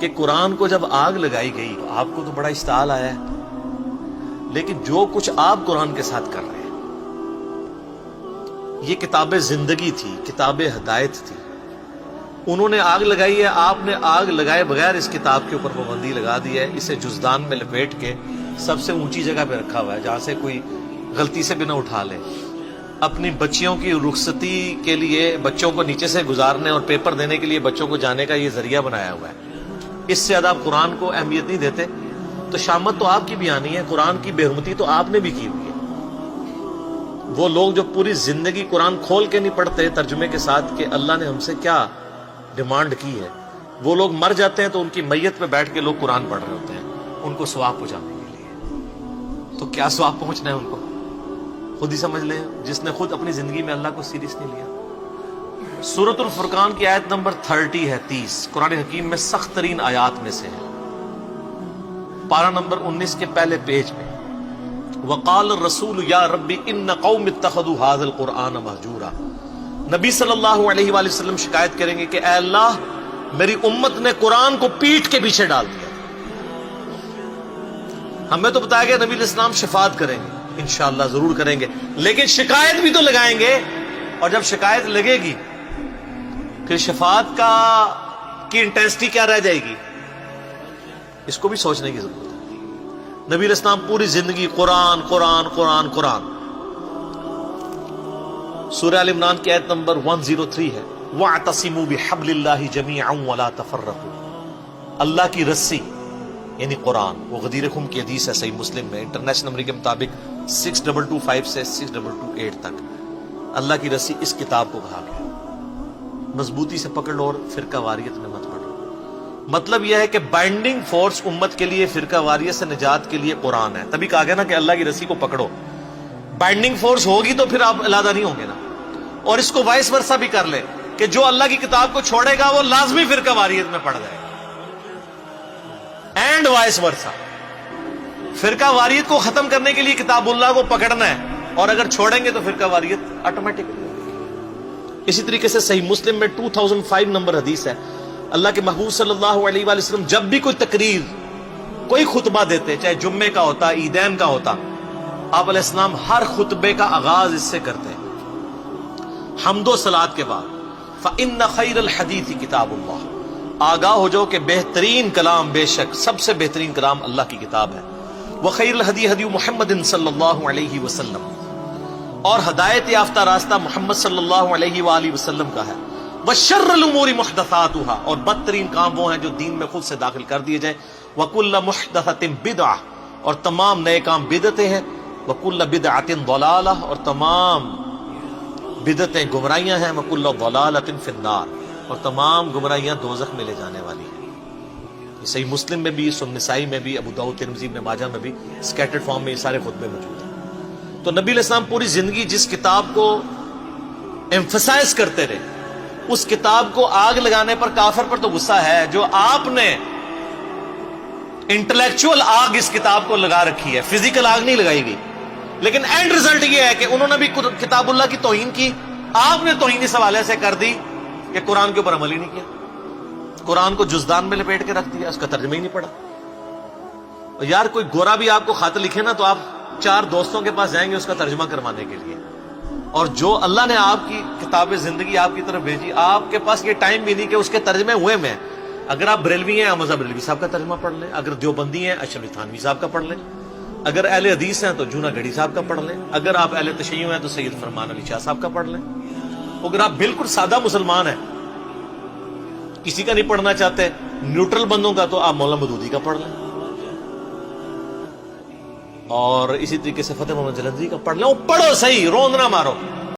کہ قرآن کو جب آگ لگائی گئی تو آپ کو تو بڑا اشتعال آیا ہے، لیکن جو کچھ آپ قرآن کے ساتھ کر رہے ہیں، یہ کتاب زندگی تھی، کتاب ہدایت تھی. انہوں نے آگ لگائی ہے، آپ نے آگ لگائے بغیر اس کتاب کے اوپر پابندی لگا دی ہے. اسے جزدان میں لپیٹ کے سب سے اونچی جگہ پہ رکھا ہوا ہے جہاں سے کوئی غلطی سے بھی نہ اٹھا لے. اپنی بچیوں کی رخصتی کے لیے بچوں کو نیچے سے گزارنے اور پیپر دینے کے لیے بچوں کو جانے کا یہ ذریعہ بنایا ہوا ہے. اس سے زیادہ آپ قرآن کو اہمیت نہیں دیتے. تو شامت تو آپ کی بھی آنی ہے، قرآن کی بے حرمتی تو آپ نے بھی کی ہوئی ہے. وہ لوگ جو پوری زندگی قرآن کھول کے نہیں پڑھتے ترجمے کے ساتھ کہ اللہ نے ہم سے کیا ڈیمانڈ کی ہے، وہ لوگ مر جاتے ہیں تو ان کی میت پہ بیٹھ کے لوگ قرآن پڑھ رہے ہوتے ہیں ان کو ثواب پہنچانے کے لیے. تو کیا ثواب پہنچنا ہے ان کو خود ہی سمجھ لیں، جس نے خود اپنی زندگی میں اللہ کو سیریس نہیں لیا. سورۃ الفرقان کی آیت نمبر 30 ہے، 30 قرآن حکیم میں سخت ترین آیات میں سے ہے. پارہ نمبر 19 کے پہلے پیج پہ وقال الرسول یا ربی ان قوم اتخذوا هذا القرآن مہجورا. نبی صلی اللہ علیہ وآلہ وسلم شکایت کریں گے کہ اے اللہ میری امت نے قرآن کو پیٹھ کے پیچھے ڈال دیا. ہمیں تو بتایا گیا نبی علیہ السلام شفاعت کریں گے، انشاءاللہ ضرور کریں گے، لیکن شکایت بھی تو لگائیں گے. اور جب شکایت لگے گی پھر شفاعت کی انٹینسٹی کیا رہ جائے گی، اس کو بھی سوچنے کی ضرورت ہے. نبی علیہ السلام پوری زندگی قرآن قرآن قرآن قرآن. سورہ ال عمران کی آیت نمبر 103 ہے وَاعْتَصِمُوا بِحَبْلِ اللَّهِ جَمِيعًا وَلَا تَفَرَّقُوا. اللہ کی رسی یعنی قرآن، وہ غدیر خم کی حدیث ہے صحیح مسلم میں، انٹرنیشنل نمبر کے مطابق 6225 سے 6228 تک. اللہ کی رسی اس کتاب کو کہا گیا. مضبوطی سے پکڑ لو اور فرقہ واریت میں مت پڑو. مطلب یہ ہے کہ بائنڈنگ فورس امت کے لیے فرقہ واریت سے نجات کے لیے قرآن ہے. تبھی کہا گیا نا کہ اللہ کی رسی کو پکڑو. بائنڈنگ فورس ہوگی تو پھر آپ علیحدہ نہیں ہوں گے نا. اور اس کو وائس ورثہ بھی کر لے کہ جو اللہ کی کتاب کو چھوڑے گا وہ لازمی فرقہ واریت میں پڑ جائے گا. اینڈ وائس ورثہ. فرقہ واریت کو ختم کرنے کے لیے کتاب اللہ کو پکڑنا ہے، اور اگر چھوڑیں گے تو فرقہ واریت آٹومیٹک. اسی طریقے سے صحیح مسلم میں 2005 نمبر حدیث ہے، اللہ کے محبوب صلی اللہ علیہ وآلہ وسلم جب بھی کوئی تقریر کوئی خطبہ دیتے، چاہے جمعے کا ہوتا عیدین کا ہوتا، آپ علیہ السلام ہر خطبے کا آغاز اس سے کرتے ہیں حمد و صلات کے بعد فَإِنَّ خَيْرَ الْحَدِيثِ كِتَابُ اللَّهِ. آگاہ ہو جاؤ کہ بہترین کلام، بے شک سب سے بہترین کلام اللہ کی کتاب ہے. وَخَيْرُ الْهَدِي هَدِيُّ مُحَمَّدٍ صلی اللہ علیہ وسلم. اور ہدایت یافتہ راستہ محمد صلی اللہ علیہ وآلہ وسلم کا ہے. وَشَرَّ الْأُمُورِ مُحْدَثَاتُهَا. اور بدترین کام وہ ہیں جو دین میں خود سے داخل کر دیے جائیں. وَكُلَّ مُحْدَثَةٍ بِدْعَةٍ. اور تمام نئے کام بدعتیں ہیں. وَكُلَّ بِدْعَةٍ ضَلَالَةٍ. اور تمام بدعتیں گمراہیاں ہیں. وَكُلَّ ضَلَالَةٍ فِي النَّارِ. اور تمام گمراہیاں دوزخ میں لے جانے والی ہیں. یہ صحیح مسلم میں بھی، سنن نسائی میں بھی، ابو داؤد ترمذی ابن ماجہ میں بھی اسکیٹرڈ فارم میں یہ سارے خطبے موجود ہیں. تو نبی علیہ السلام پوری زندگی جس کتاب کو ایمفسائز کرتے رہے، اس کتاب کو آگ لگانے پر کافر پر تو غصہ ہے جو آپ نے انٹلیکچوئل آگ اس کتاب کو لگا رکھی ہے، فزیکل آگ نہیں لگائی گئی. لیکن اینڈ ریزلٹ یہ ہے کہ انہوں نے بھی کتاب اللہ کی توہین کی. آپ نے توہین اس حوالے سے کر دی کہ قرآن کے اوپر عمل ہی نہیں کیا، قرآن کو جزدان میں لپیٹ کے رکھ دیا، اس کا ترجمہ ہی نہیں پڑھا. اور یار کوئی گورا بھی آپ کو خط لکھے نا تو آپ 4 دوستوں کے پاس جائیں گے اس کا ترجمہ کروانے کے لیے. اور جو اللہ نے آپ کی کتاب زندگی آپ کی طرف بھیجی، آپ کے پاس یہ ٹائم بھی نہیں کہ اس کے ترجمے ہوئے میں. اگر آپ بریلوی ہیں حمزہ بریلوی صاحب کا ترجمہ پڑھ لیں، اگر دیوبندی ہیں اشرف تھانوی صاحب کا پڑھ لیں، اگر اہل حدیث ہیں تو جونا گڑھی صاحب کا پڑھ لیں، اگر آپ اہل تشیع ہیں تو سید فرمان علی شاہ صاحب کا پڑھ لیں. اگر آپ بالکل سادہ مسلمان ہیں، کسی کا نہیں پڑھنا چاہتے، نیوٹرل بندوں کا، تو آپ مولانا مودودی کا پڑھ لیں. اور اسی طریقے سے فتح محمد جلندری کا پڑھ لیں. وہ پڑھو صحیح، روند نہ مارو.